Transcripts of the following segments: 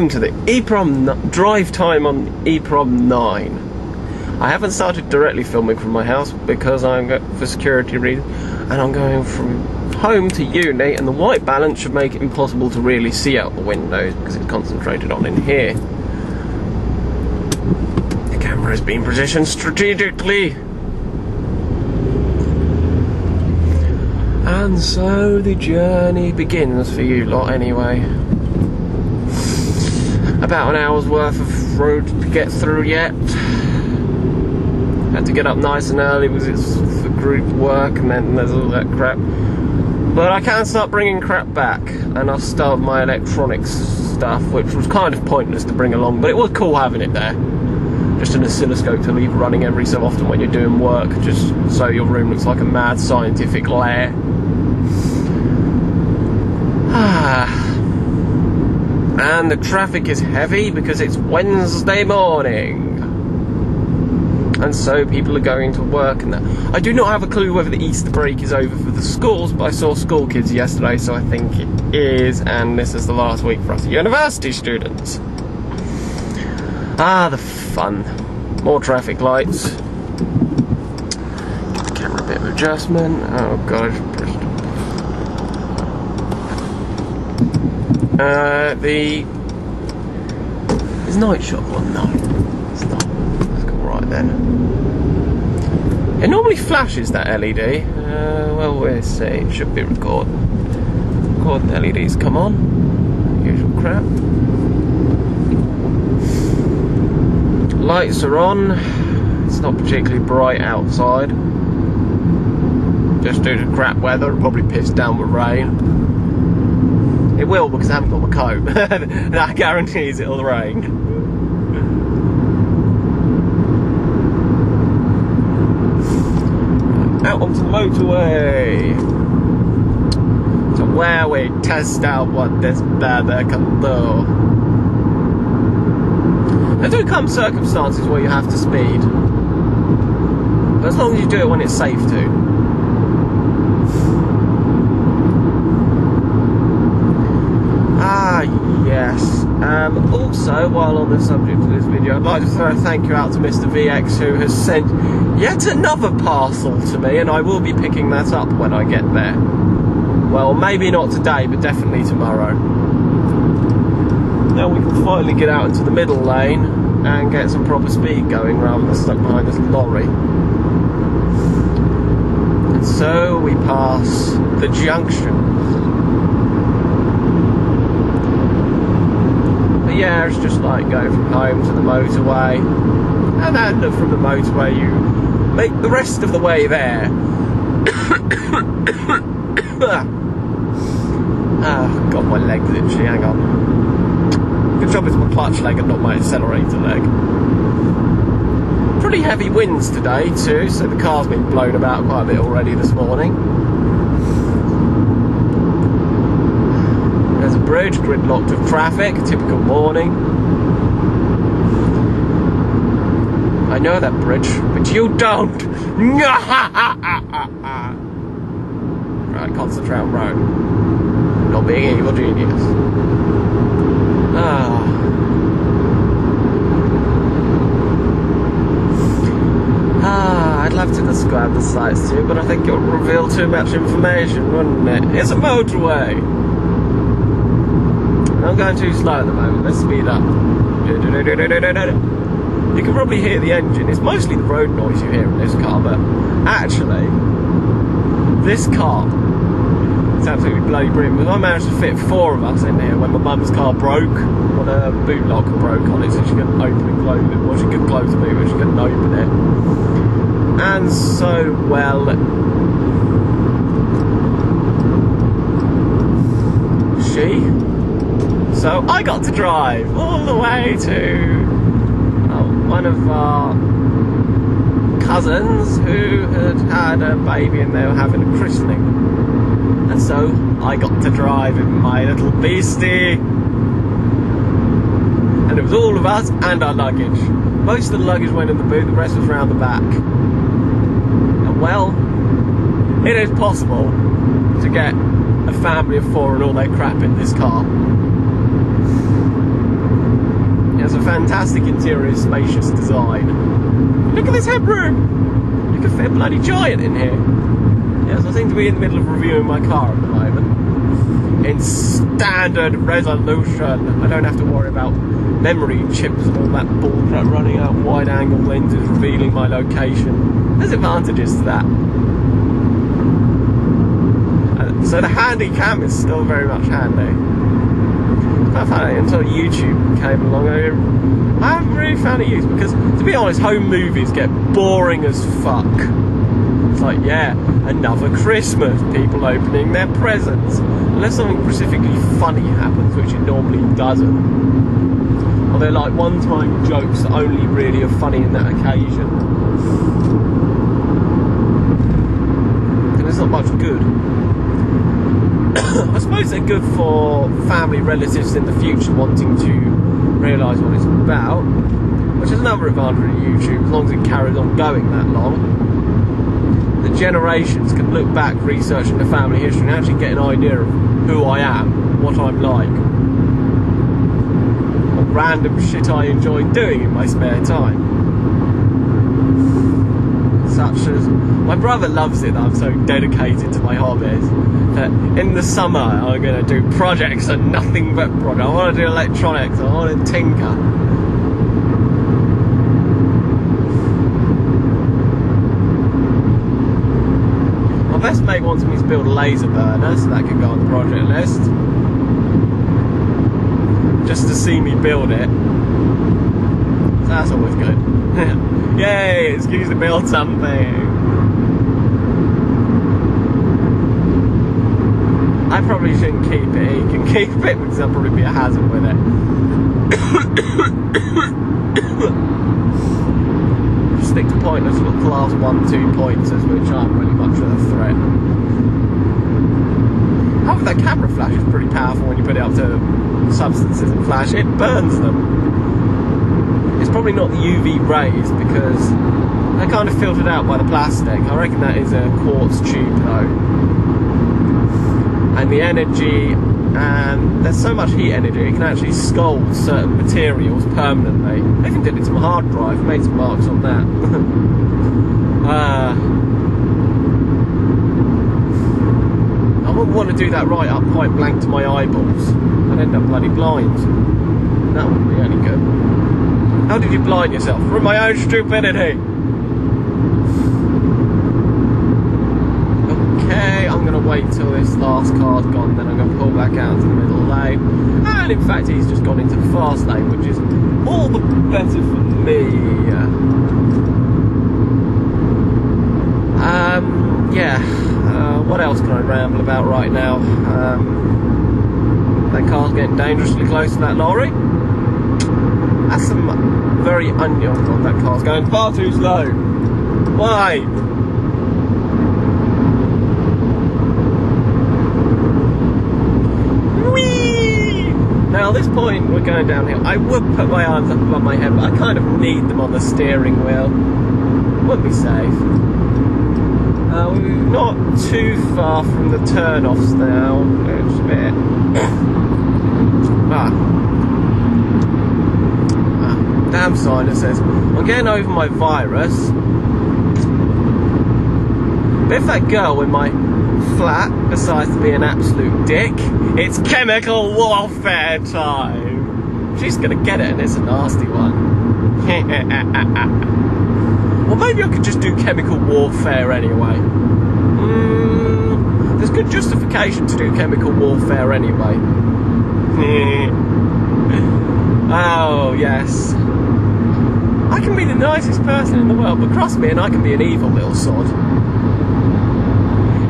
Welcome to the EPROM DriveTime on EPROM 9. I haven't started directly filming from my house because I'm for security reasons, and I'm going from home to uni, and the white balance should make it impossible to really see out the windows because it's concentrated on in here. The camera has been positioned strategically. And so the journey begins for you lot anyway. About an hour's worth of road to get through yet. Had to get up nice and early because it's for group work and then there's all that crap. But I can start bringing crap back, and I've starved my electronics stuff, which was kind of pointless to bring along, but it was cool having it there. Just an oscilloscope to leave running every so often when you're doing work, just so your room looks like a mad scientific lair. And the traffic is heavy because it's Wednesday morning, and so people are going to work and that. I do not have a clue whether the Easter break is over for the schools, but I saw school kids yesterday, so I think it is, and this is the last week for us university students. Ah, the fun. More traffic lights. Give the camera a bit of adjustment. Oh god, is night shot on? No, it's not. Let's go right then. It normally flashes that LED. Well, we'll see. It should be recording. Recording LEDs. Come on. Usual crap. Lights are on. It's not particularly bright outside. Just due to crap weather. It'll probably piss down with rain. It will, because I haven't got my coat. That guarantees it'll rain. Out onto the motorway, to where we test out what this weather can do. There do come circumstances where you have to speed, but as long as you do it when it's safe to. Yes. Also, while on the subject of this video, I'd like to throw a thank you out to MrVX, who has sent yet another parcel to me, and I will be picking that up when I get there. Well, maybe not today, but definitely tomorrow. Now we can finally get out into the middle lane and get some proper speed going rather than stuck behind this lorry. And so we pass the junction. Yeah, it's just like going from home to the motorway, and then from the motorway you make the rest of the way there. Oh god, my leg's itchy, hang on. Good job it's my clutch leg and not my accelerator leg. Pretty heavy winds today too, so the car's been blown about quite a bit already this morning. There's a bridge, gridlocked of traffic, typical morning. I know that bridge, but you don't! Right, concentrate on road. Not being an evil genius. I'd love to describe the sights to you, but I think it would reveal too much information, wouldn't it? It's a motorway! I'm going too slow at the moment, let's speed up. You can probably hear the engine. It's mostly the road noise you hear in this car, but actually, this car, it's absolutely bloody brilliant, because I managed to fit 4 of us in here when my mum's car broke, when her boot lock broke on it, so she couldn't open and close it. Well, she could close the boot, but she couldn't open it. And so, well, so I got to drive all the way to one of our cousins who had a baby and they were having a christening. And so I got to drive in my little beastie. And it was all of us and our luggage. Most of the luggage went in the boot, the rest was round the back. And well, it is possible to get a family of 4 and all their crap in this car. It's a fantastic interior, spacious design. Look at this headroom! You can fit a bloody giant in here. Yes, I seem to be in the middle of reviewing my car at the moment. In standard resolution. I don't have to worry about memory chips and all that bullcrap running out wide angle lenses revealing my location. There's advantages to that. So the handy cam is still very much handy. I've had it until YouTube came along. I haven't really found it useful because, to be honest, home movies get boring as fuck. It's like, yeah, another Christmas, people opening their presents. Unless something specifically funny happens, which it normally doesn't. Or they're like one-time jokes that only really are funny in that occasion. And it's not much good. I suppose they're good for family relatives in the future wanting to realise what it's about, which is another advantage of YouTube, as long as it carries on going that long. The generations can look back researching the family history and actually get an idea of who I am, what I'm like, what random shit I enjoy doing in my spare time. Such as, my brother loves it that I'm so dedicated to my hobbies, that in the summer I'm going to do projects and nothing but projects. I want to do electronics, I want to tinker. My best mate wants me to build a laser burner, so that can go on the project list. Just to see me build it. So that's always good. Yay, excuse to build something. I probably shouldn't keep it. He can keep it because I'll probably be a hazard with it. Just stick to pointless little class 1-2 pointers, which aren't really much of a threat. However, that camera flash is pretty powerful when you put it up to substances and flash. It burns them. It's probably not the UV rays because they're kind of filtered out by the plastic. I reckon that is a quartz tube though. And the energy, and there's so much heat energy, it can actually scald certain materials permanently. I even did it to my hard drive, made some marks on that. I wouldn't want to do that right up point blank to my eyeballs. I'd end up bloody blind. That wouldn't be any good. How did you blind yourself? From my own stupidity. Okay, I'm going to wait till this last car's gone, then I'm going to pull back out to the middle lane. And in fact, he's just gone into the fast lane, which is all the better for me. What else can I ramble about right now? That car's getting dangerously close to that lorry. That's some very unusual. That car's going far too slow. Why? Whee! Now at this point we're going downhill. I would put my arms up above my head, but I kind of need them on the steering wheel. Wouldn't be safe. We're not too far from the turn-offs now. It's a bit... damn sign that says, I'm getting over my virus. But if that girl in my flat decides to be an absolute dick, it's chemical warfare time. She's gonna get it, and it's a nasty one. Or maybe I could just do chemical warfare anyway. There's good justification to do chemical warfare anyway. Oh, yes. I can be the nicest person in the world, but trust me, and I can be an evil little sod.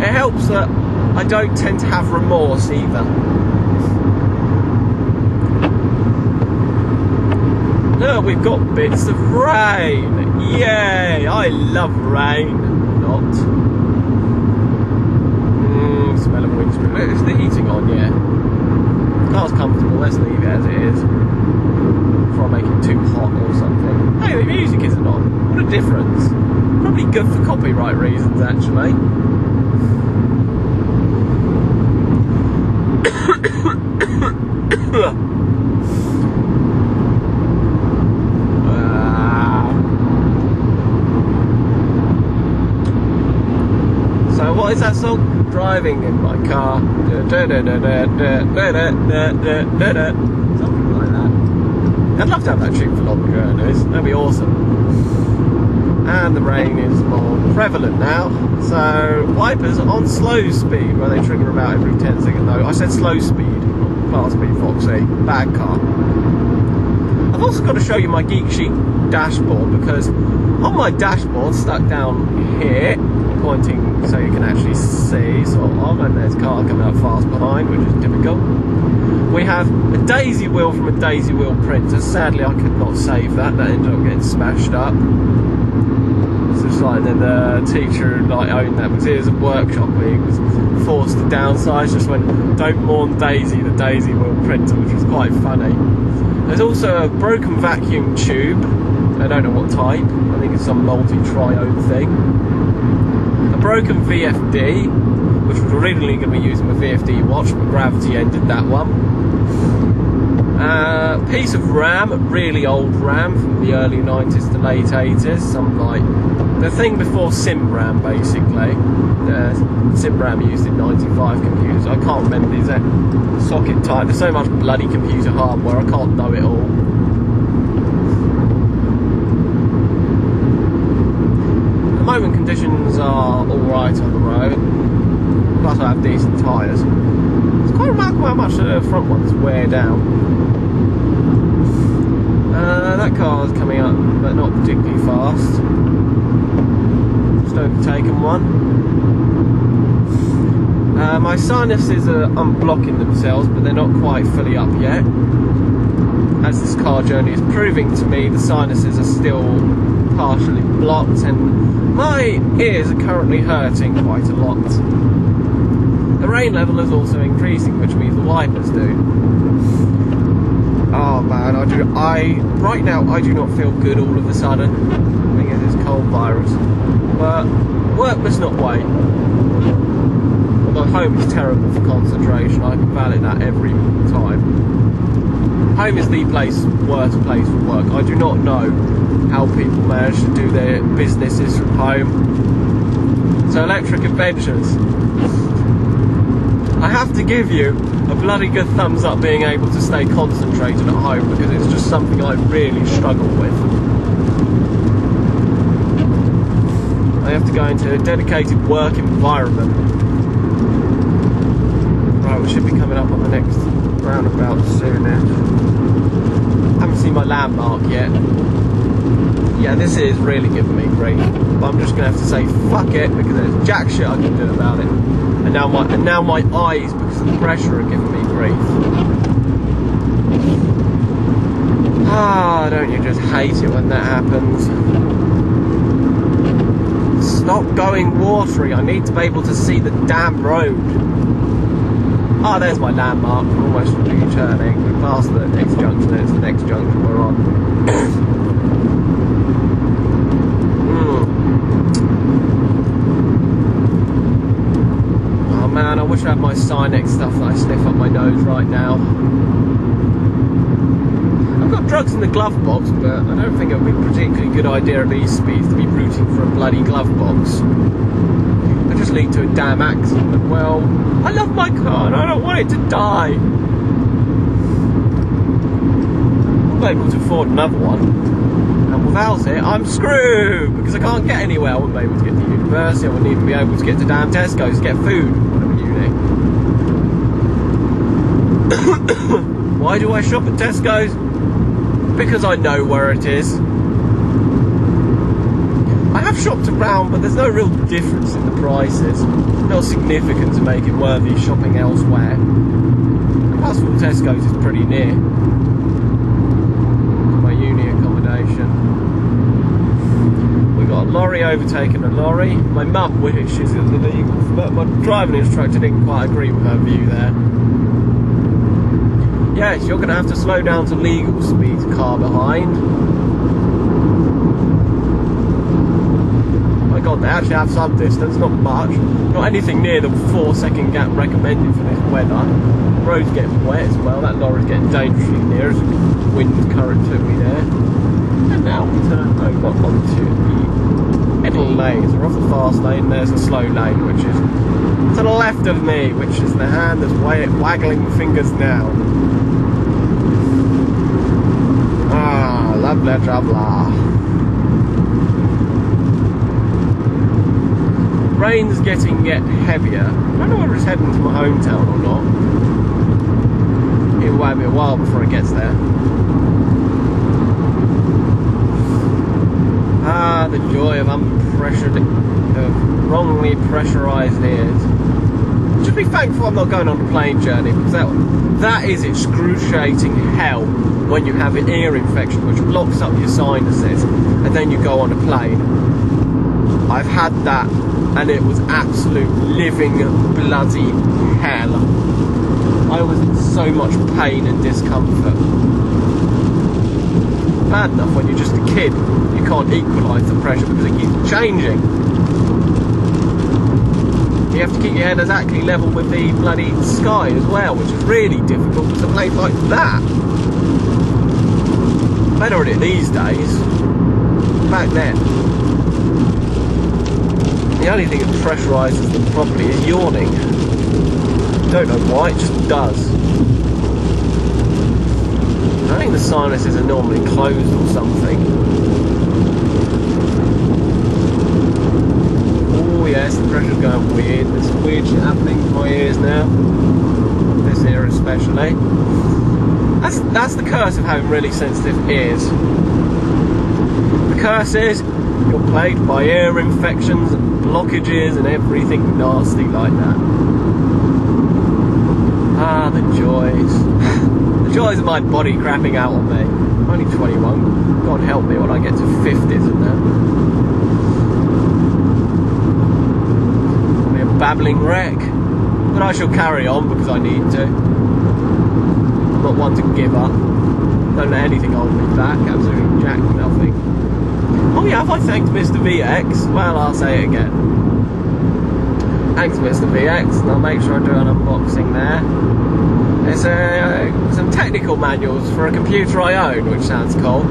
It helps that I don't tend to have remorse either. Look, we've got bits of rain. Yay! I love rain. Not. Smell of windscreen. Look, is the heating on? Yeah. The car's comfortable. Let's leave it as it is. Before I make it too hot or something. Hey, the music isn't on. What a difference. Probably good for copyright reasons, actually. What is that song? Driving in my car. Something like that. I'd love to have that tune for long journeys. That'd be awesome. And the rain is more prevalent now. So wipers on slow speed, where they trigger about every 10 seconds. No, I said slow speed, not fast speed, Foxy. Bad car. I've also got to show you my Geek Chic dashboard, because on my dashboard, stuck down here, pointing so you can actually see sort of, and there's a car coming up fast behind, which is typical. We have a daisy wheel from a daisy wheel printer. Sadly, I could not save that. That ended up getting smashed up. So it's like then the teacher like owned that because it was a workshop where he was forced to downsize. Just went, don't mourn Daisy, the daisy wheel printer, which was quite funny. There's also a broken vacuum tube. I don't know what type. I think it's some multi-triode thing. A broken VFD, which was originally going to be using a VFD watch, but gravity ended that one. Piece of RAM, really old RAM from the early 90s to late 80s. Some like the thing before SIM RAM, basically. The SIM RAM used in 95 computers. I can't remember the exact socket type. There's so much bloody computer hardware, I can't know it all. At the moment, conditions are alright on the road. Plus, I have decent tyres. It's quite remarkable how much the front ones wear down. That car is coming up, but not particularly fast. Just overtaken one. My sinuses are unblocking themselves, but they're not quite fully up yet. As this car journey is proving to me, the sinuses are still partially blocked, and my ears are currently hurting quite a lot. The rain level is also increasing, which means the wipers do. Oh man, right now I do not feel good all of a sudden. I think it is cold virus. But work must not wait. Although home is terrible for concentration, I can validate that every time. Home is the worst place for work. I do not know how people manage to do their businesses from home. So electric adventures. I have to give you a bloody good thumbs up being able to stay concentrated at home, because it's just something I really struggle with. I have to go into a dedicated work environment. Right, we should be coming up on the next roundabout soon. I haven't seen my landmark yet. Yeah, this is really giving me grief. But I'm just going to have to say fuck it, because there's jack shit I can do about it. And now my eyes, because of the pressure, are giving me grief. Ah, don't you just hate it when that happens? Stop going watery. I need to be able to see the damn road. Ah, there's my landmark. I'm almost returning. We're past the next junction. It's the next junction we're on. Man, I wish I had my Sinex stuff that I sniff up my nose right now. I've got drugs in the glove box, but I don't think it would be a particularly good idea at these speeds to be rooting for a bloody glove box. It just lead to a damn accident. Well, I love my car and I don't want it to die. I'm able to afford another one, and without it, I'm screwed, because I can't get anywhere. I wouldn't be able to get to university, I wouldn't even be able to get to damn Tesco's to get food. Why do I shop at Tesco's? Because I know where it is. I have shopped around, but there's no real difference in the prices. Not significant to make it worthy shopping elsewhere. And plus, Tesco's is pretty near my uni accommodation. We got a lorry overtaking a lorry. My mum wishes it was illegal, but my driving instructor didn't quite agree with her view there. Yes, you're going to have to slow down to legal speed, car behind. My god, they actually have some distance, not much. Not anything near the 4-second gap recommended for this weather. The road's getting wet as well, that lorry's getting dangerously near. There's a wind current to me there. And now we turn over onto the middle lanes. We're off the fast lane, there's a slow lane, which is to the left of me, which is the hand that's waggling the fingers now. Ah, lovely traveller. Rain's getting heavier. I don't know whether it's heading to my hometown or not. It'll wait me a while before it gets there. Ah, the joy of wrongly pressurised ears. Just be thankful I'm not going on a plane journey, because that is excruciating hell when you have an ear infection which blocks up your sinuses and then you go on a plane. I've had that and it was absolute living bloody hell. I was in so much pain and discomfort. Bad enough when you're just a kid, you can't equalise the pressure because it keeps changing. You have to keep your head exactly level with the bloody sky as well, which is really difficult with a plane like that. Better at it these days. Back then, the only thing that pressurises them properly is yawning. Don't know why, it just does. I think the sinuses are normally closed or something. Oh yes, the pressure's going weird. There's some weird shit happening in my ears now. This ear especially. That's the curse of having really sensitive ears. The curse is you're plagued by ear infections and blockages and everything nasty like that. Ah, the joys. The joys of my body crapping out on me. I'm only 21. God help me when I get to 50s and that. I'll be a babbling wreck. But I shall carry on because I need to. I'm not one to give up. Don't let anything hold me back. Absolutely jack nothing. Oh yeah, have I thanked MrVX? Well, I'll say it again. Thanks MrVX, and I'll make sure I do an unboxing there. It's some technical manuals for a computer I own, which sounds cool.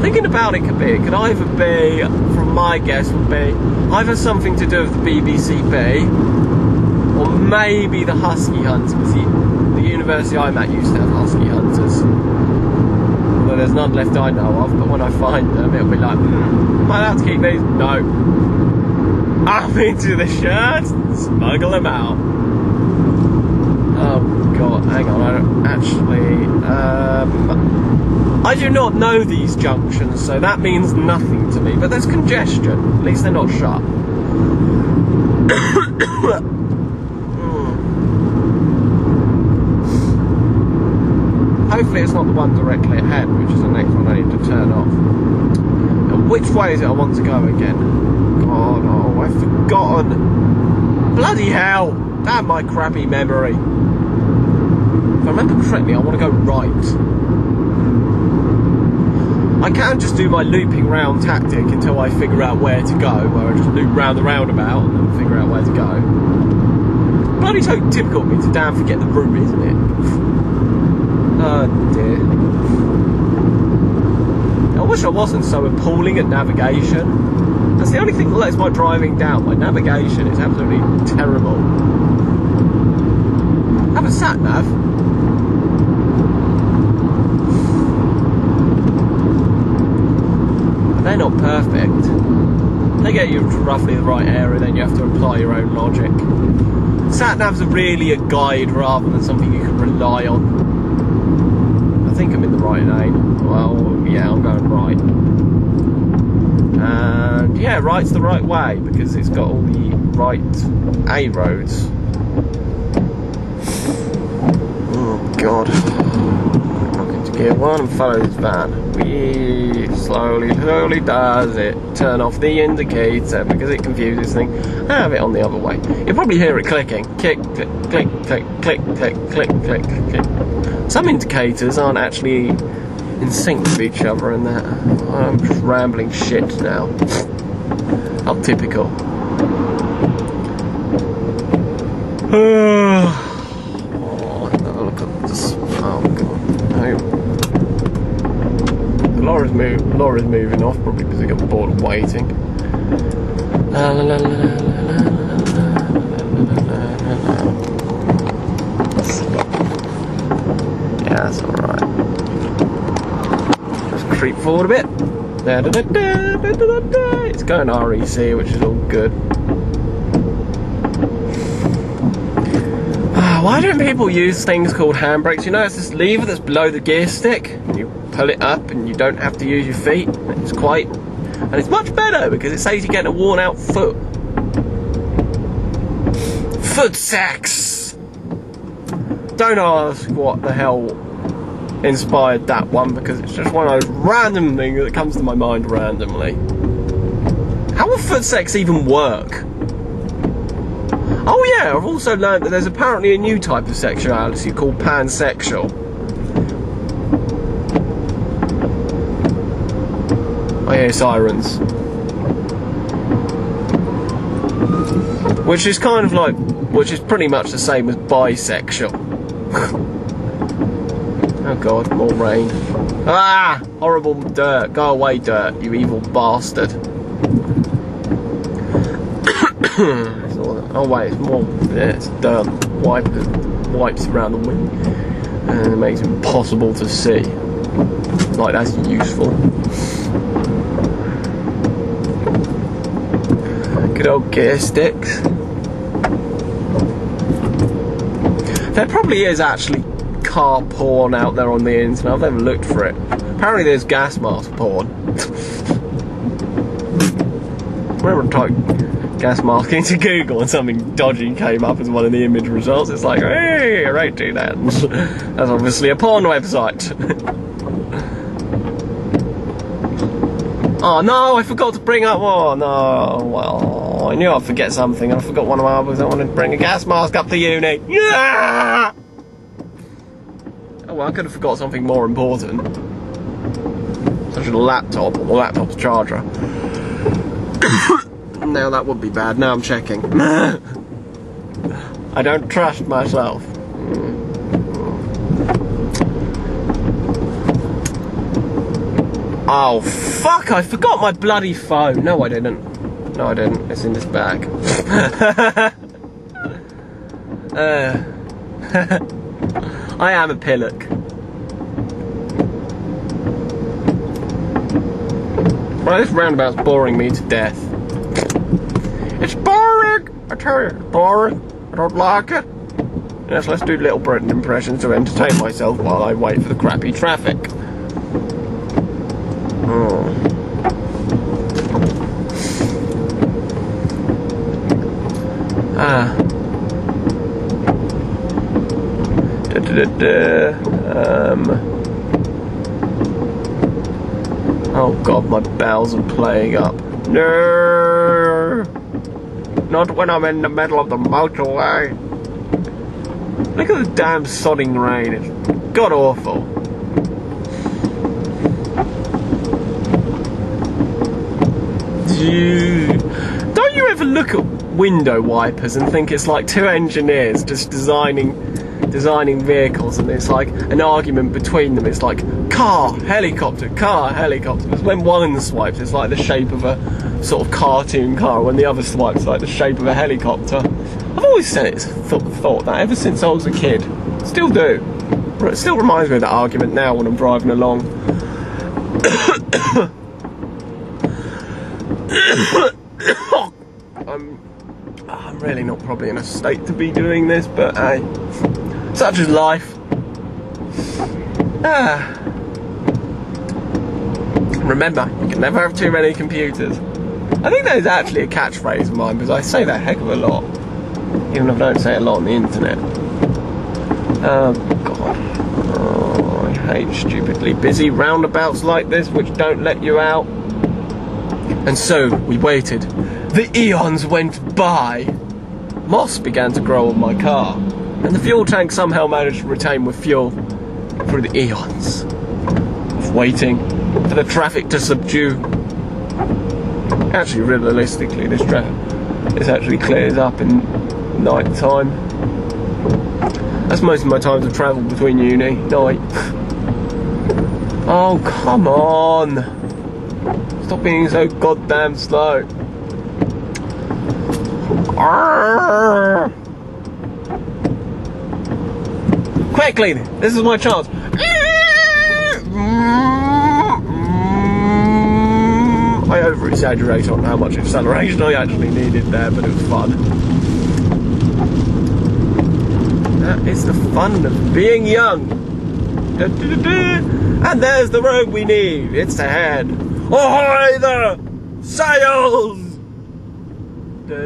Thinking about it could either be, from my guess, would be either something to do with the BBC, or maybe the Husky Hunters, because the university I'm at used to have Husky Hunters. Well, there's none left I know of, but when I find them, it'll be like, am I allowed to keep these? No. I'm into the shirts and smuggle them out. Oh god, hang on, I don't actually, I do not know these junctions, so that means nothing to me, but there's congestion, at least they're not shut. Hopefully it's not the one directly ahead, which is the next one I need to turn off. Now, which way is it I want to go again? God, oh, I've forgotten. Bloody hell! Damn my crappy memory. If I remember correctly, I want to go right. I can just do my looping round tactic until I figure out where to go, where I just loop round the roundabout and then figure out where to go. Bloody so typical of me to damn forget the route, isn't it? Oh dear. I wish I wasn't so appalling at navigation. That's the only thing that lets my driving down. My navigation is absolutely terrible. Have a sat nav. They're not perfect. They get you to roughly the right area, then you have to apply your own logic. Sat navs are really a guide rather than something you can rely on. I think I'm in the right lane. Well, yeah, I'm going right. And yeah, right's the right way because it's got all the right A roads. Oh god. Knock into gear 1 and follow this van. We slowly does it. Turn off the indicator because it confuses things. Have it on the other way. You'll probably hear it clicking. Click, click, click, click, click, click, click, click, click. Some indicators aren't actually in sync with each other and that. I'm just rambling shit now. How typical. Oh, look at this. Oh god. No. The lorry's moving off, probably because they got bored of waiting. Yeah, that's alright. Just creep forward a bit. It's going REC, which is all good. Why don't people use things called handbrakes? You know, it's this lever that's below the gear stick, and you pull it up and you don't have to use your feet. And it's much better because it saves you getting a worn out foot. Foot sex! Don't ask what the hell inspired that one, because it's just one of those random things that comes to my mind randomly. How will foot sex even work? Oh yeah, I've also learned that there's apparently a new type of sexuality called pansexual. I hear sirens. Which is kind of like, which is pretty much the same as bisexual. Oh god, more rain. Ah! Horrible dirt. Go away, dirt, you evil bastard. Oh wait, it's more. Yeah, it's dirt. Wipes around the wind, and it makes it impossible to see. Like, that's useful. Good old gear sticks. There probably is actually car porn out there on the internet. I've never looked for it. Apparently there's gas mask porn. Remember type gas mask into Google and something dodgy came up as one of the image results. It's like, hey, right, do that. That's obviously a porn website. Oh no, I forgot to bring up. Oh no, well, I knew I'd forget something, and I forgot one of my others. I wanted to bring a gas mask up to uni. Yeah! Oh well, I could have forgot something more important, such as a laptop or the laptop's charger. Now that would be bad. Now I'm checking. I don't trust myself. Oh fuck, I forgot my bloody phone. No I didn't. No I didn't. It's in this bag. I am a pillock. Well, this roundabout's boring me to death. It's boring! I tell you, it's boring. I don't like it. Yes, let's do Little Britain impressions to entertain myself while I wait for the crappy traffic. Oh. Ah. Oh god, my bowels are playing up. No! Not when I'm in the middle of the motorway. Look at the damn sodding rain. It's god awful. Don't you ever look at window wipers and think it's like two engineers just designing vehicles, and it's like an argument between them? It's like car, helicopter, car, helicopter. Because when one swipes, it's like the shape of a sort of cartoon car. When the other swipes, like the shape of a helicopter. I've always said it, thought that ever since I was a kid. Still do. But it still reminds me of that argument now when I'm driving along. I'm really not probably in a state to be doing this, but hey, such is life. Remember, you can never have too many computers. I think that is actually a catchphrase of mine, because I say that a heck of a lot, even if I don't say it a lot on the internet. Oh god. Oh, I hate stupidly busy roundabouts like this which don't let you out. And so we waited. The eons went by. Moss began to grow on my car, and the fuel tank somehow managed to retain with fuel through the eons of waiting for the traffic to subdue. Actually, realistically, this actually clears up in night time. That's most of my times of travel between uni, night. Oh, come on. Stop being so goddamn slow. Quickly, this is my chance. I over-exaggerate on how much acceleration I actually needed there, but it was fun. That is the fun of being young. And there's the road we need. It's ahead. Ahoy the sails! It's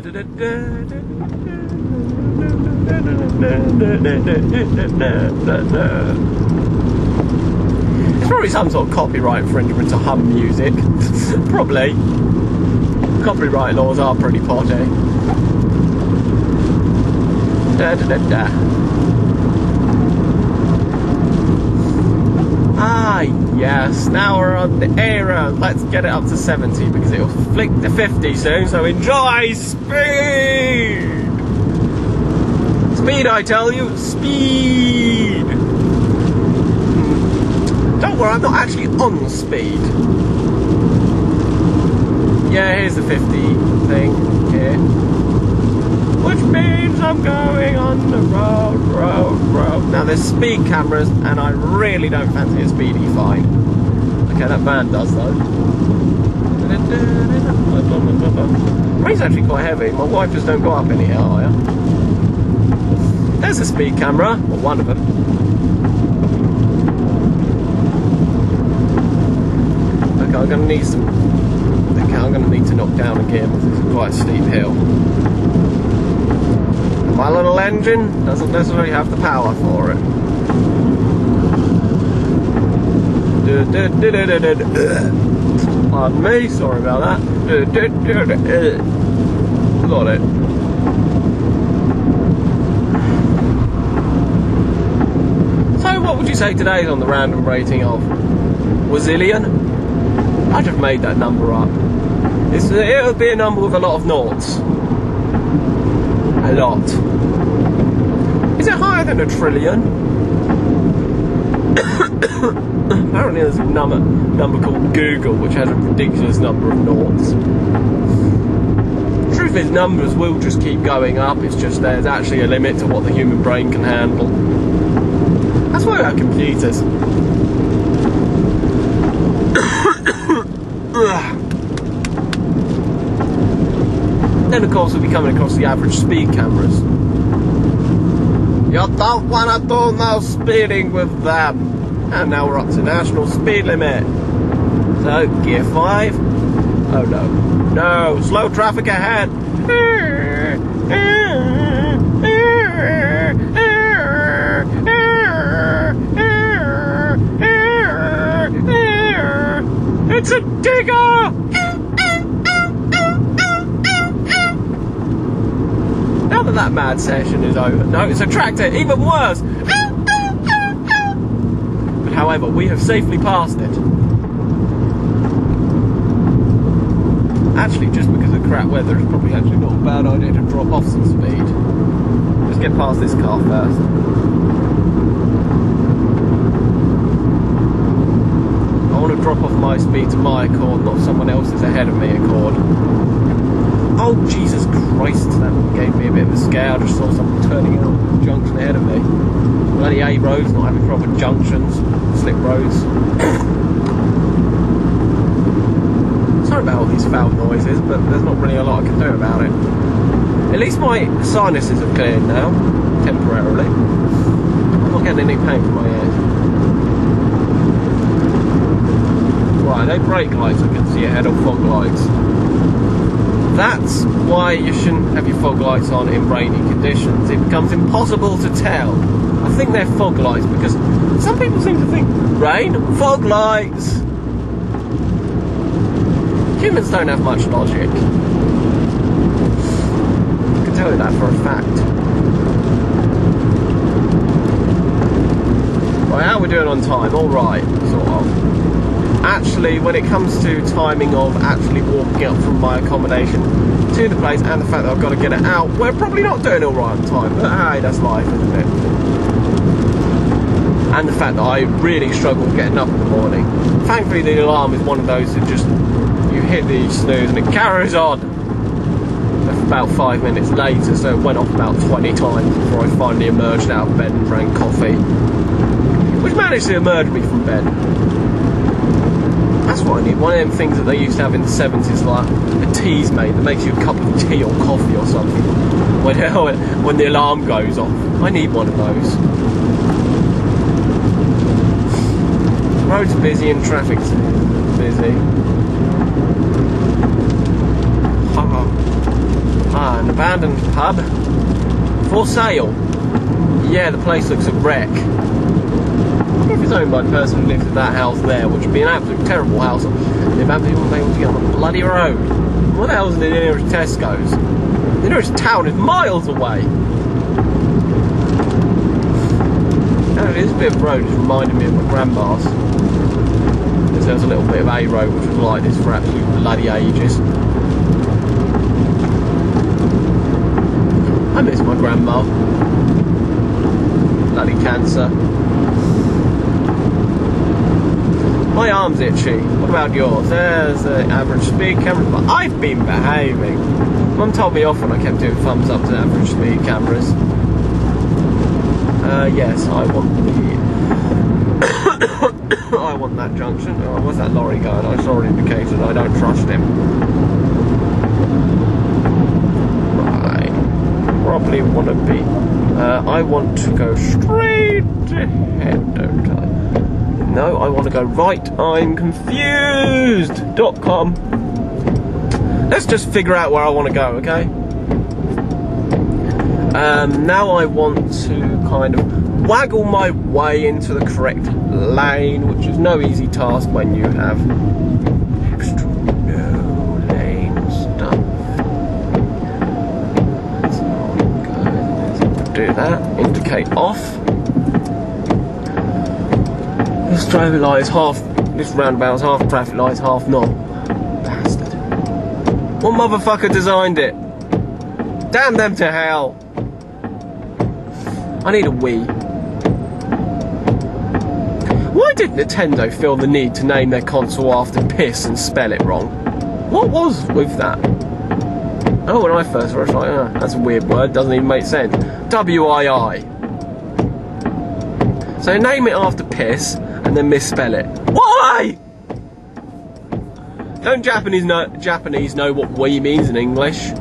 probably some sort of copyright infringement to hum music. Probably. Copyright laws are pretty potty. Ah, yes, now we're on the A road. Let's get it up to 70 because it'll flick to 50 soon, so enjoy speed! Speed, I tell you, speed! Don't worry, I'm not actually on speed. Yeah, here's the 50 thing here. Which means I'm going on the road. Now there's speed cameras and I really don't fancy a speedy fine. Okay, that van does though. The rain's actually quite heavy. My wipers don't go up any higher. There's a speed camera, or one of them. Okay, I'm going to need some... Okay, I'm going to need to knock down again because it's quite a steep hill. My little engine doesn't necessarily have the power for it. Pardon me, sorry about that. Got it. So what would you say today is on the random rating of Wazillion? I just made that number up. It'll be a number with a lot of noughts. A lot. Is it higher than a trillion? Apparently there's a number called Google which has a ridiculous number of noughts. Truth is, numbers will just keep going up. It's just there's actually a limit to what the human brain can handle. That's why we have computers. Then of course we'll be coming across the average speed cameras. You don't want to do no speeding with them. And now we're up to national speed limit. So gear 5. Oh no. No, slow traffic ahead. It's a digger! Now that mad session is over. No, it's a tractor, even worse! But however, we have safely passed it. Actually, just because of crap weather, it's probably actually not a bad idea to drop off some speed. Let's get past this car first. I want to drop off my speed to my accord, not someone else's ahead of me accord. Oh, Jesus Christ, that gave me a bit of a scare. I just saw someone turning out the junction ahead of me. Bloody A roads, not having proper junctions, slip roads. Sorry about all these foul noises, but there's not really a lot I can do about it. At least my sinuses have cleared now, temporarily. I'm not getting any pain from my ears. Right, no brake lights I can see ahead, or fog lights. That's why you shouldn't have your fog lights on in rainy conditions. It becomes impossible to tell. I think they're fog lights because some people seem to think, rain, fog lights. Humans don't have much logic. I can tell you that for a fact. Right, how are we doing on time? Alright, sort of. Actually, when it comes to timing of actually walking up from my accommodation to the place and the fact that I've got to get it out, we're probably not doing all right on time, but hey, that's life, isn't it? And the fact that I really struggle getting up in the morning. Thankfully, the alarm is one of those that just, you hit the snooze and it carries on. about 5 minutes later, so it went off about 20 times before I finally emerged out of bed and drank coffee, which managed to emerge me from bed. That's what I need. One of them things that they used to have in the 70s, like a teas mate that makes you a cup of tea or coffee or something when the alarm goes off. I need one of those. The roads are busy and traffic's busy. An abandoned pub for sale. Yeah, the place looks a wreck. I wonder if it's owned by the person who lives in that house there, which would be an absolute terrible house. The abandoned people able to get on the bloody road. What the hell's in the nearest Tesco's? The nearest town is miles away. This bit of road just reminded me of my grandma's. There was a little bit of A road which was like this for absolute bloody ages. I miss my grandma. Bloody cancer. My arm's itchy. What about yours? There's the average speed camera. But I've been behaving. Mum told me off when I kept doing thumbs up to average speed cameras. Yes, I want the... I want that junction. Oh, where's that lorry going? I saw an indicator. I don't trust him. Probably want to be. I want to go straight ahead, don't I? No, I want to go right. I'm confused.com. Let's just figure out where I want to go, okay? Now I want to kind of waggle my way into the correct lane, which is no easy task when you have extra no lane stuff. Do that, indicate off. This traffic light is half, this roundabout is half traffic lights, half not. Bastard. What motherfucker designed it? Damn them to hell. I need a Wii. Why did Nintendo feel the need to name their console after piss and spell it wrong? What was with that? Oh, when I first was like, oh, that's a weird word, doesn't even make sense. W-I-I. So name it after piss and then misspell it. Why? Don't Japanese know what we means in English?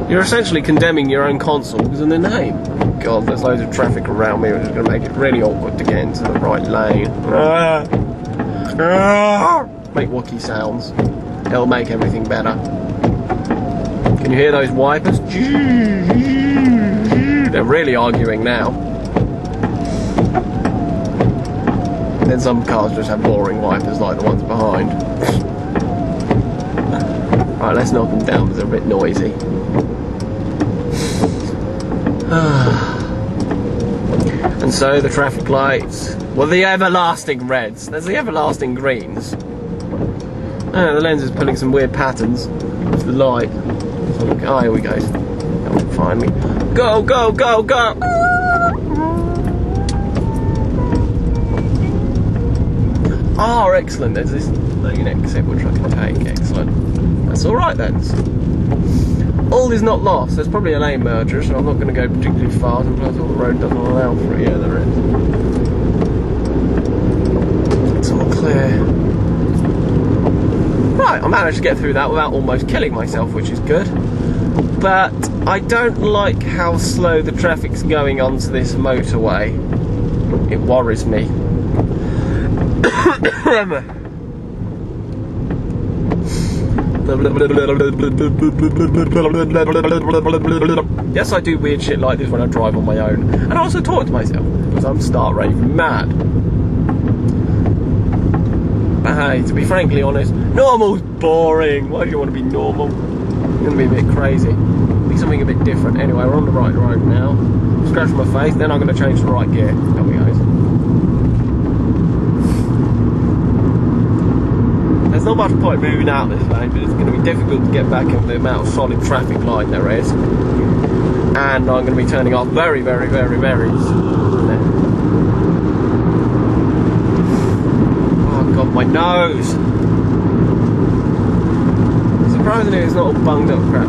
You're essentially condemning your own console because of the name. God, there's loads of traffic around me, which is going to make it really awkward to get into the right lane. Make Wookiee sounds. It'll make everything better. Can you hear those wipers? They're really arguing now. Then some cars just have boring wipers like the ones behind. Right, let's knock them down because they're a bit noisy. And so the traffic lights, well, the everlasting reds. There's the everlasting greens. Oh, the lens is pulling some weird patterns. It's the light. Oh, here we go. Come find me. Go, go, go, go! Oh, excellent. There's this lane exit which I can take. Excellent. That's alright then. All is not lost. There's probably a lane merger, so I'm not going to go particularly fast, and plus all the road doesn't allow for it. Yeah, there is. It's all clear. Right, I managed to get through that without almost killing myself, which is good. But I don't like how slow the traffic's going onto this motorway. It worries me. Yes, I do weird shit like this when I drive on my own. And I also talk to myself, because I'm start raving mad. But hey, to be frankly honest, normal's boring. Why do you want to be normal? You're going to be a bit crazy. Be something a bit different. Anyway, we're on the right road now. Scratch my face, then I'm going to change to the right gear. There we go. There's not much point moving out this lane, but it's going to be difficult to get back in the amount of solid traffic light there is. And I'm going to be turning off very, very, very, very soon. Oh God, my nose! Surprisingly, it's not all bunged up crap.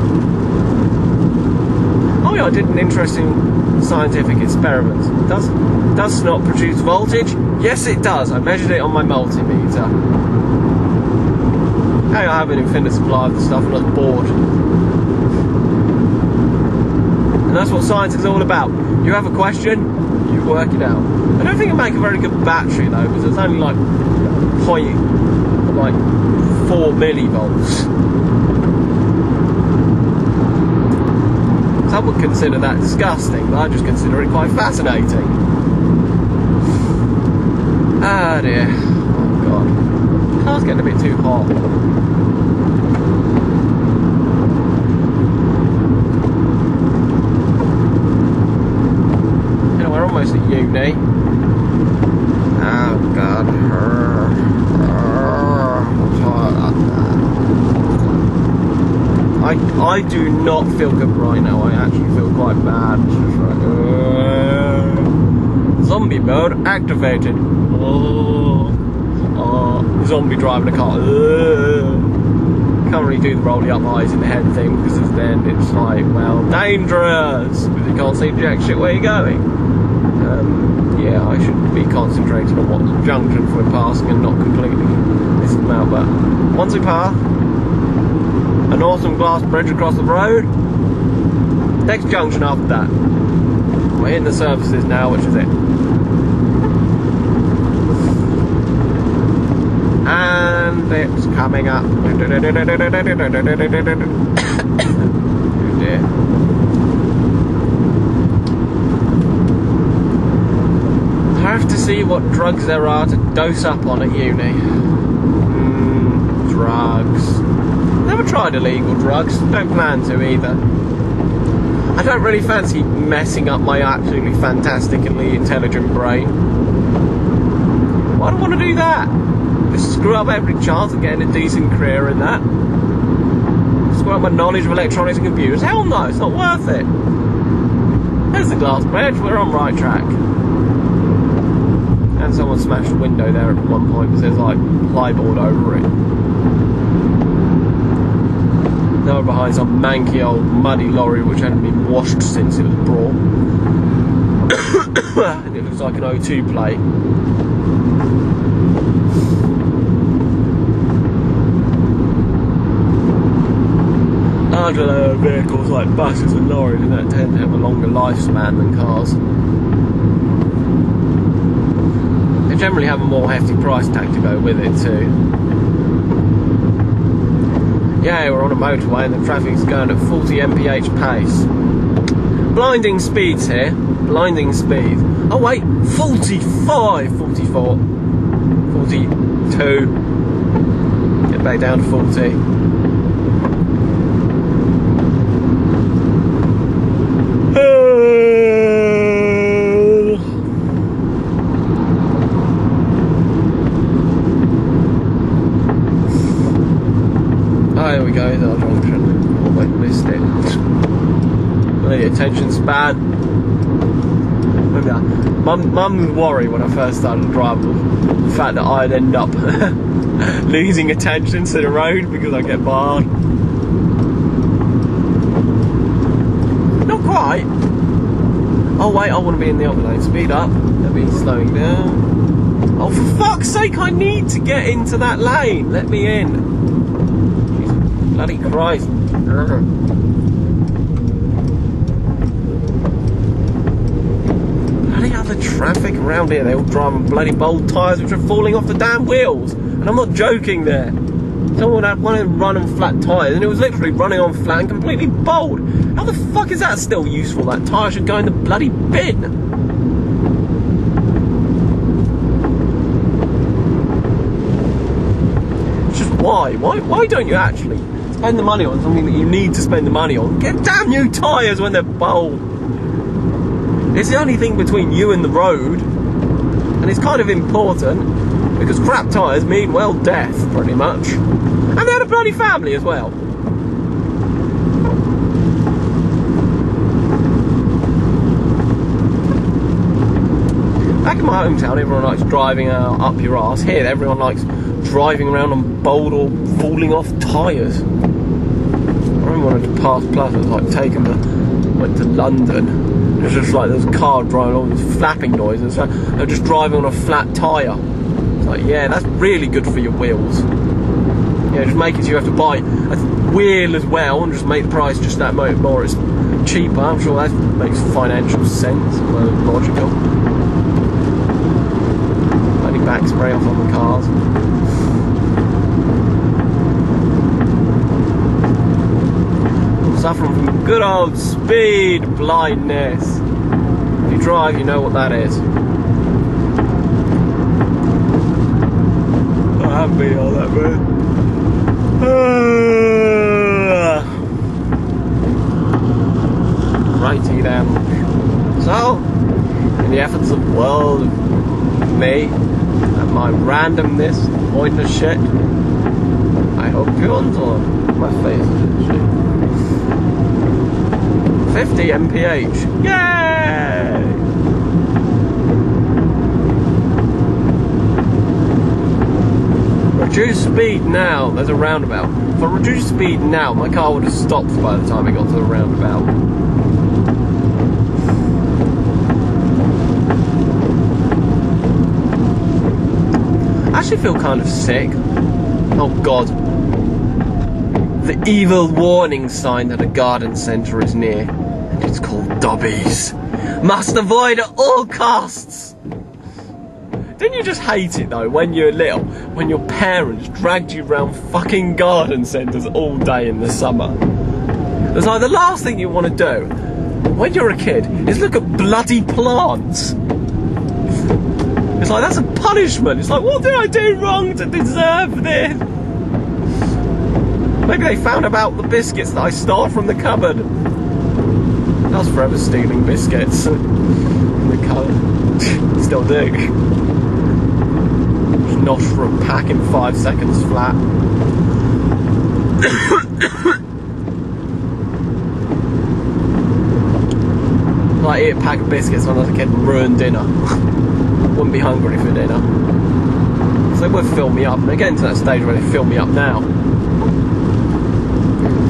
Oh yeah, I did an interesting scientific experiment. Does snot produce voltage? Yes, it does. I measured it on my multimeter. Hey, I have an infinite supply of the stuff and I was bored. And that's what science is all about. You have a question, you work it out. I don't think it'd make a very good battery though, because it's only like 4 millivolts. Some would consider that disgusting, but I just consider it quite fascinating. Ah dear. Oh god. The car's getting a bit too hot. You know, we're almost at uni. Oh god. I do not feel good right now. I actually feel quite bad. It's just like, zombie mode activated. Zombie driving a car. Can't really do the rolly up eyes in the head thing because then it's like, well, dangerous because you can't see jack shit where you're going. Yeah, I should be concentrating on what junctions we're passing and not completely missing them out. But once we pass an awesome glass bridge across the road, next junction after that, we're hitting the surfaces now, which is it. And it's coming up. Oh dear. I have to see what drugs there are to dose up on at uni. Drugs. Never tried illegal drugs, don't plan to either. I don't really fancy messing up my absolutely fantastically intelligent brain. Why do I want to do that? Just screw up every chance of getting a decent career in that. Screw up my knowledge of electronics and computers. Hell no, it's not worth it. There's the glass bridge, we're on right track. And someone smashed a window there at one point because there's like plyboard over it. Now we're behind some manky old muddy lorry which hadn't been washed since it was brought. And it looks like an O2 plate. Larger vehicles like buses and lorries and that tend to have a longer lifespan than cars. They generally have a more hefty price tag to go with it too. Yeah, we're on a motorway and the traffic's going at 40 mph pace. Blinding speeds here. Blinding speeds. Oh wait, 45, 44, 42. Get back down to 40. There we go, the junction. Oh, I missed it. The attention span. Mum's worry when I first started driving was the fact that I'd end up losing attention to the road because I get barred. Not quite. Oh wait, I want to be in the other lane. Speed up. Let me slowing down. Oh, for fuck's sake, I need to get into that lane. Let me in. Bloody Christ. Bloody other traffic around here. They all drive on bloody bold tyres which are falling off the damn wheels. And I'm not joking there. Someone had one of them run on flat tyres and it was literally running on flat and completely bold. How the fuck is that still useful? That tyre should go in the bloody bin. It's just why? Why don't you actually spend the money on something that you need to spend the money on? Get damn new tyres when they're bold. It's the only thing between you and the road, and it's kind of important because crap tyres mean, well, death pretty much. And they had a bloody family as well. Back in my hometown, everyone likes driving up your arse. Here, everyone likes driving around on bold or falling off tyres. remember when I went to Pass Plus, it was like went to London. It was just like there was a car driving along with flapping noises. So they're just driving on a flat tyre. It's like, yeah, that's really good for your wheels. Yeah, just make it so you have to buy a wheel as well and just make the price just that much more. It's cheaper. I'm sure that makes financial sense, logical. Only back spray off on the cars. I'm suffering from good old speed blindness. If you drive, you know what that is. I haven't been all that bad. Righty then. So, in the efforts of world, me, and my randomness, pointless shit, I hope you enjoy my face shit. 50 mph. Yay! Reduce speed now, there's a roundabout. If I reduce speed now, my car would have stopped by the time it got to the roundabout. I actually feel kind of sick. Oh god. The evil warning sign that a garden centre is near. And it's called Hobbies. Must avoid at all costs. Didn't you just hate it though, when you were little, when your parents dragged you around fucking garden centres all day in the summer? It was like the last thing you want to do when you're a kid is look at bloody plants. It's like, that's a punishment. It's like, what did I do wrong to deserve this? Maybe they found about the biscuits that I stole from the cupboard. I was forever stealing biscuits in the cupboard. Still do. Nosh for a pack in 5 seconds flat. Like, eat a pack of biscuits when I was a kid and ruin dinner. Wouldn't be hungry for dinner. So they would fill me up. And they're getting to that stage where they fill me up now.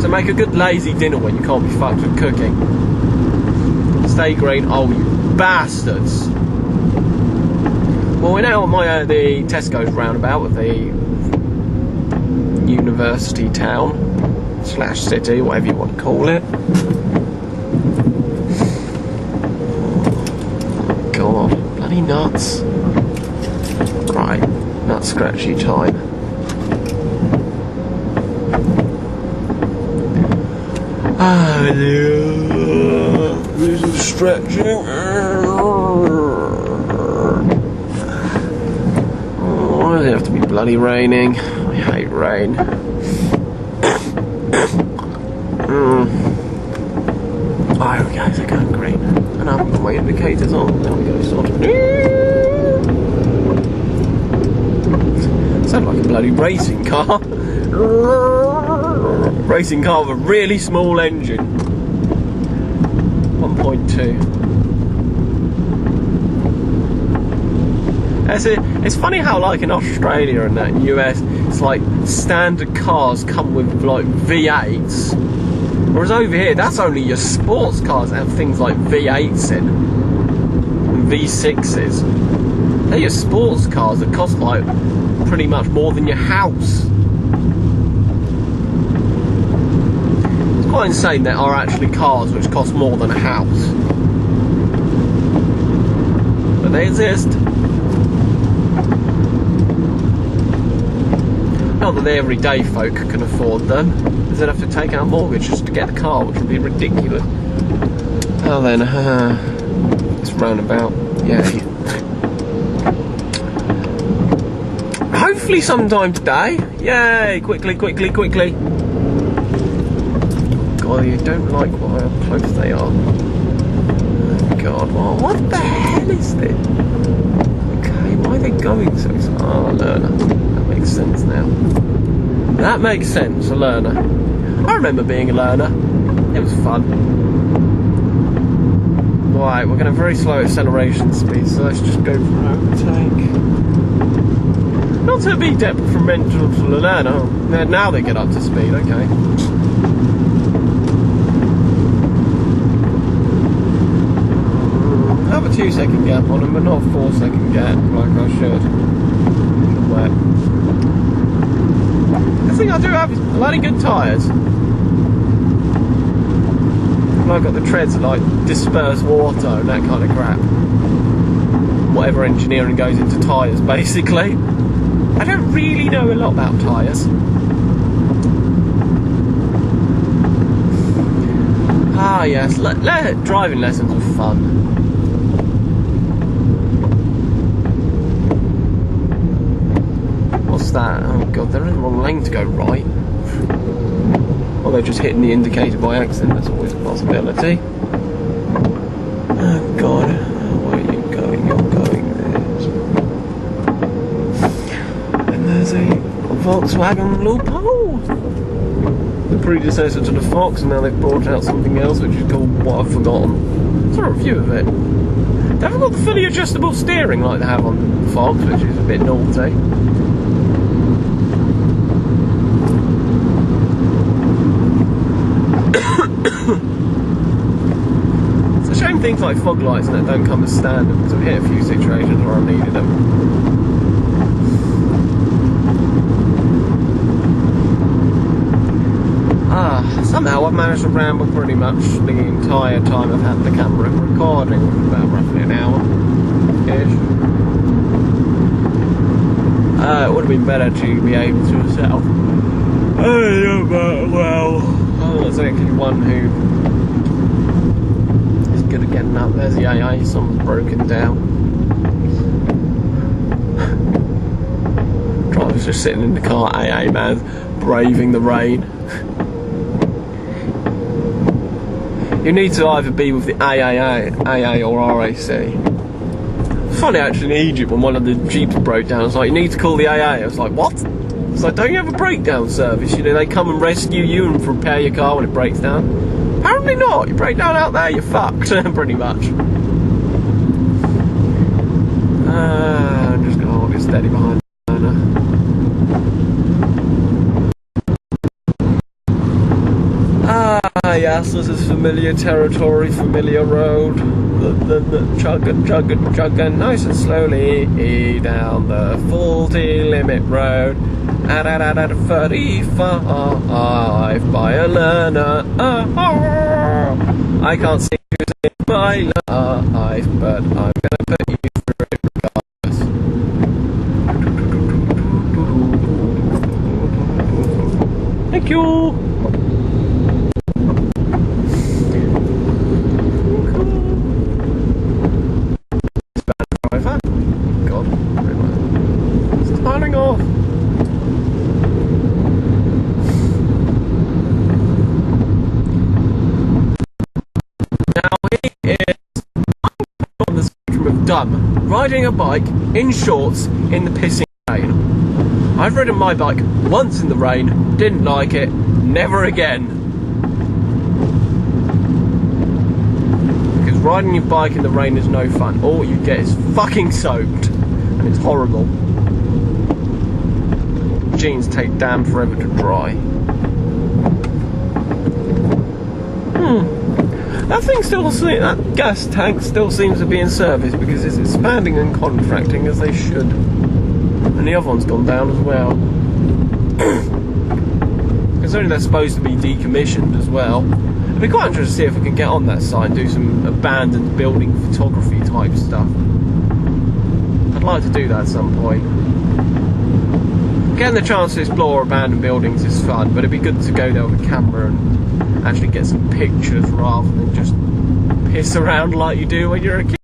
So make a good lazy dinner when you can't be fucked with cooking. Stay green. Oh, you bastards. Well, we're now at the Tesco's roundabout with the university town / city, whatever you want to call it. Oh, God, bloody nuts. Right, nut scratchy time. Ah, this is stretching. Why does it have to be bloody raining? I hate rain. Oh, okay, so going green. And I've got my indicators on. There we go, sort of. Sound like a bloody racing car. Racing car with a really small engine. 1.2. It's funny how, like, in Australia and that, in the US, it's like standard cars come with like V8s, whereas over here that's only your sports cars that have things like V8s in and V6s. They're your sports cars that cost like pretty much more than your house. It's quite insane there are actually cars which cost more than a house, but they exist. Not that the everyday folk can afford them, because they'd have to take out a mortgage just to get the car, which would be ridiculous. Oh then, it's roundabout, yay. Hopefully sometime today, yay, quickly. God, you don't like how close they are. Oh God, what the hell is this? Okay, why are they going so slow? Oh, learner. Makes sense now. That makes sense, a learner. I remember being a learner. It was fun. Right, we're going to very slow acceleration speed, so let's just go for overtake. Not to be detrimental to the learner. Now they get up to speed, okay. a 2-second gap on them, but not a 4-second gap like I should. Wet. The thing I do have is bloody good tyres. And I've got the treads that like disperse water and that kind of crap. Whatever engineering goes into tyres, basically. I don't really know a lot about tyres. Ah yes, driving lessons are fun. What's that? Oh god, they're in the wrong lane to go right. Or they're just hitting the indicator by accident, that's always a possibility. Oh god, where are you going? You're going there. And there's a Volkswagen loophole. The predecessor to the Fox, and now they've brought out something else which is called what I've forgotten. I saw a review of it. They haven't got the fully adjustable steering like they have on the Fox, which is a bit naughty. It's a shame things like fog lights and that don't come as standard, because I've hit a few situations where I've needed them. Somehow I've managed to ramble pretty much the entire time I've had the camera recording, which is about roughly an hour-ish. It would have been better to be able to set up. Well, there's actually one who is good at getting up. There's the AA, someone's broken down. Driver's just sitting in the car, AA man, braving the rain. You need to either be with the AA or RAC. Funny actually in Egypt when one of the Jeeps broke down, it's like, you need to call the AA. I was like, what? It's like, don't you have a breakdown service? You know, they come and rescue you and repair your car when it breaks down. Apparently not. You break down out there, you're fucked, pretty much. I'm just gonna hold it steady behind the corner. Yes, this is familiar territory, familiar road. The chugging nice and slowly down the 40 limit road. At 35 by a learner. I can't see who's in my life, but I'm gonna put you through it regardless. Thank you. Riding a bike in shorts in the pissing rain. I've ridden my bike once in the rain, didn't like it, never again. Because riding your bike in the rain is no fun. All you get is fucking soaked, and it's horrible. Jeans take damn forever to dry. That thing that gas tank still seems to be in service because it's expanding and contracting as they should. And the other one's gone down as well. Considering they're supposed to be decommissioned as well. It'd be quite interesting to see if we can get on that site and do some abandoned building photography type stuff. I'd like to do that at some point. Getting the chance to explore abandoned buildings is fun, but it'd be good to go there with a camera and actually get some pictures rather than just piss around like you do when you're a kid.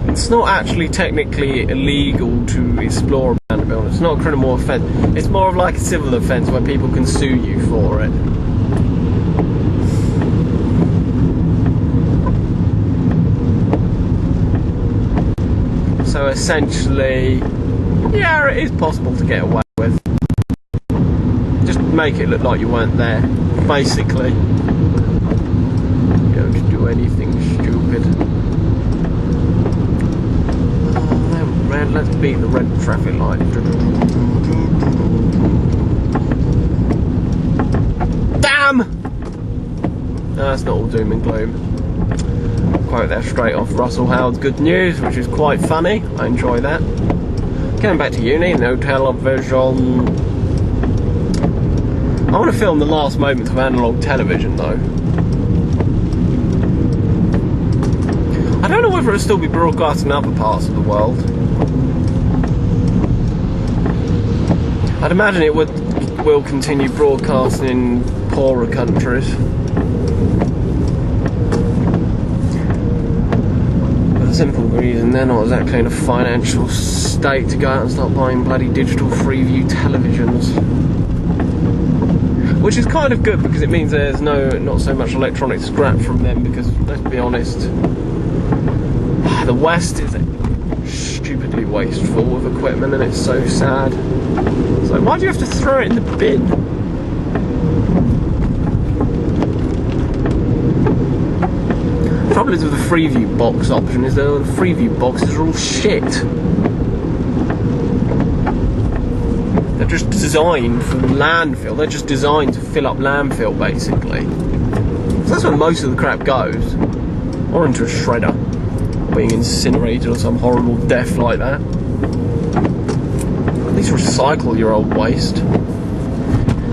It's not actually technically illegal to explore abandoned buildings. It's not a criminal offence. It's more of like a civil offence where people can sue you for it. So essentially, yeah, it is possible to get away with. Just make it look like you weren't there, basically. You don't do anything stupid. Oh, red, let's beat the red traffic light. am. No, that's not all doom and gloom. Quote there straight off Russell Howard's Good News, which is quite funny. I enjoy that. Going back to uni, no television. I want to film the last moments of analog television though. I don't know whether it'll still be broadcast in other parts of the world. I'd imagine it will continue broadcasting in poorer countries. For the simple reason they're not exactly in a financial state to go out and start buying bloody digital Freeview televisions. Which is kind of good because it means there's not so much electronic scrap from them, because let's be honest, the West is stupidly wasteful of equipment and it's so sad. It's like, why do you have to throw it in the bin? The trouble is with the Freeview box option is that the Freeview boxes are all shit. They're just designed for landfill. They're just designed to fill up landfill, basically. So that's where most of the crap goes. Or into a shredder, being incinerated or some horrible death like that. At least recycle your old waste.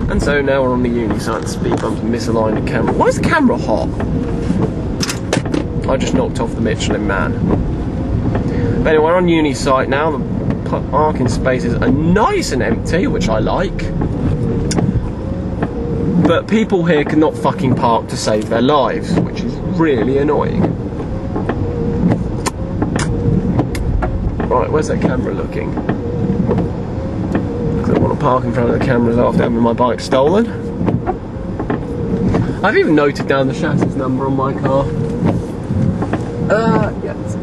And so now we're on the uni site. The speed bumps misaligned the camera. Why is the camera hot? I just knocked off the Michelin Man. But anyway, we're on uni site now. The parking spaces are nice and empty, which I like. But people here cannot fucking park to save their lives, which is really annoying. Right, where's that camera looking? Because I want to park in front of the cameras after having my bike stolen. I've even noted down the chassis number on my car. Yes.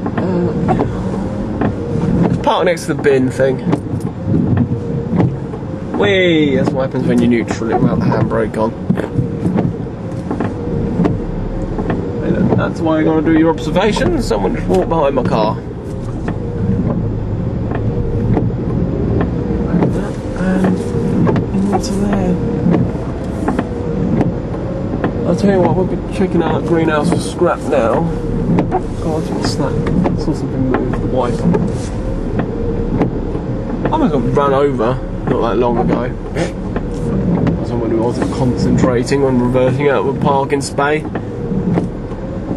Park next to the bin thing. Whee! That's what happens when you neutral it without the handbrake on. And that's why you gotta do your observation. Someone just walked behind my car. And into there. I'll tell you what, we'll be checking out that greenhouse for scrap now. God, what's that? I saw something move, the wiper. I almost got run over not that long ago. Someone who wasn't concentrating on reversing out of a parking space.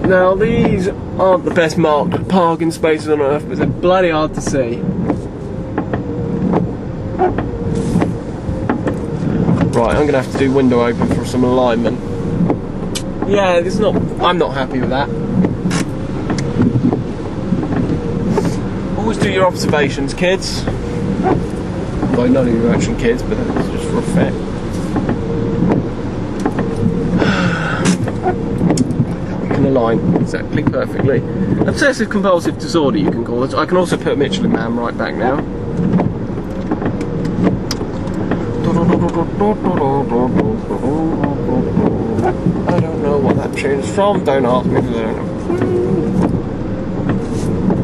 Now these aren't the best marked parking spaces on earth, but they're bloody hard to see. Right, I'm gonna have to do window open for some alignment. Yeah, I'm not happy with that. Always do your observations, kids. Although none of you are actually kids, but that's just for effect. We can align exactly perfectly. Obsessive compulsive disorder, you can call it. I can also put Michelin Man right back now. I don't know what that tune is from. Don't ask me because I don't know.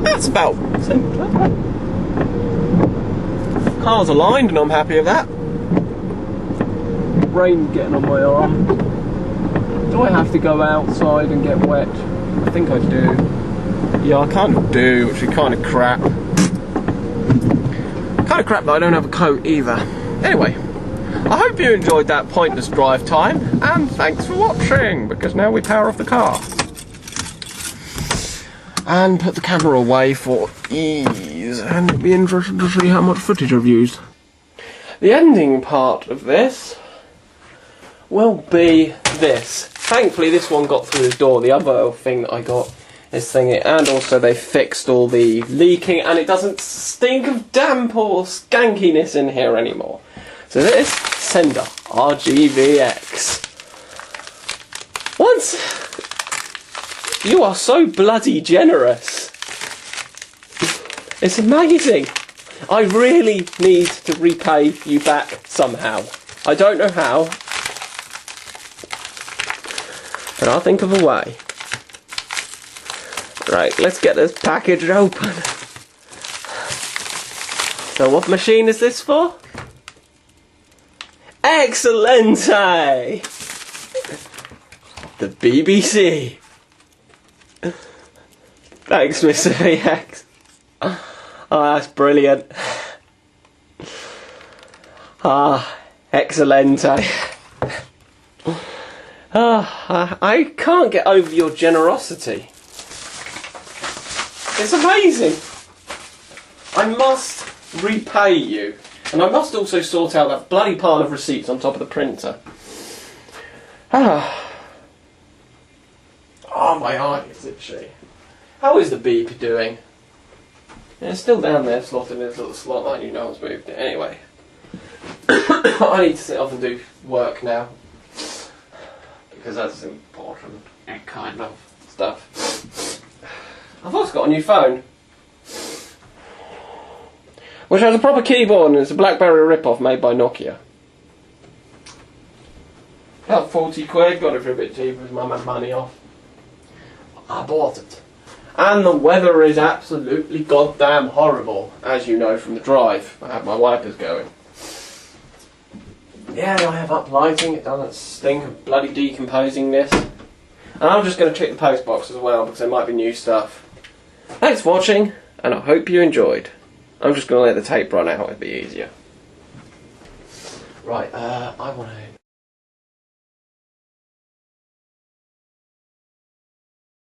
That's about simpler. Car's aligned and I'm happy with that. Rain getting on my arm. Do I have to go outside and get wet? I think I do. Yeah, I kind of do, which is kind of crap. Kind of crap that I don't have a coat either. Anyway, I hope you enjoyed that pointless drive time, and thanks for watching, because now we power off the car. And put the camera away for ease, and it'll be interesting to see how much footage I've used. The ending part of this will be this. Thankfully this one got through the door. The other thing that I got is thingy, and also they fixed all the leaking, and it doesn't stink of damp or skankiness in here anymore. So this sender, RGVX. Once you are so bloody generous. It's amazing. I really need to repay you back somehow. I don't know how, but I'll think of a way. Right, let's get this package open. So what machine is this for? Excelente! The BBC. Thanks, MrVX. Oh, that's brilliant. Ah, excelente. Ah, I can't get over your generosity. It's amazing. I must repay you. And I must also sort out that bloody pile of receipts on top of the printer. Ah. Oh, my eye is itchy. How is the beep doing? Yeah, it's still down there, slotted in its little slot line. You know it's moved it. Anyway. I need to sit off and do work now. Because that's important kind of stuff. I've also got a new phone. Which has a proper keyboard and it's a BlackBerry rip-off made by Nokia. About 40 quid, got it for a bit cheaper because Mum had money off. I bought it. And the weather is absolutely goddamn horrible, as you know from the drive. I had my wipers going. Yeah, I have up lighting, it doesn't stink of bloody decomposing this. And I'm just going to check the post box as well because there might be new stuff. Thanks for watching, and I hope you enjoyed. I'm just going to let the tape run out, it'd be easier. Right, I want to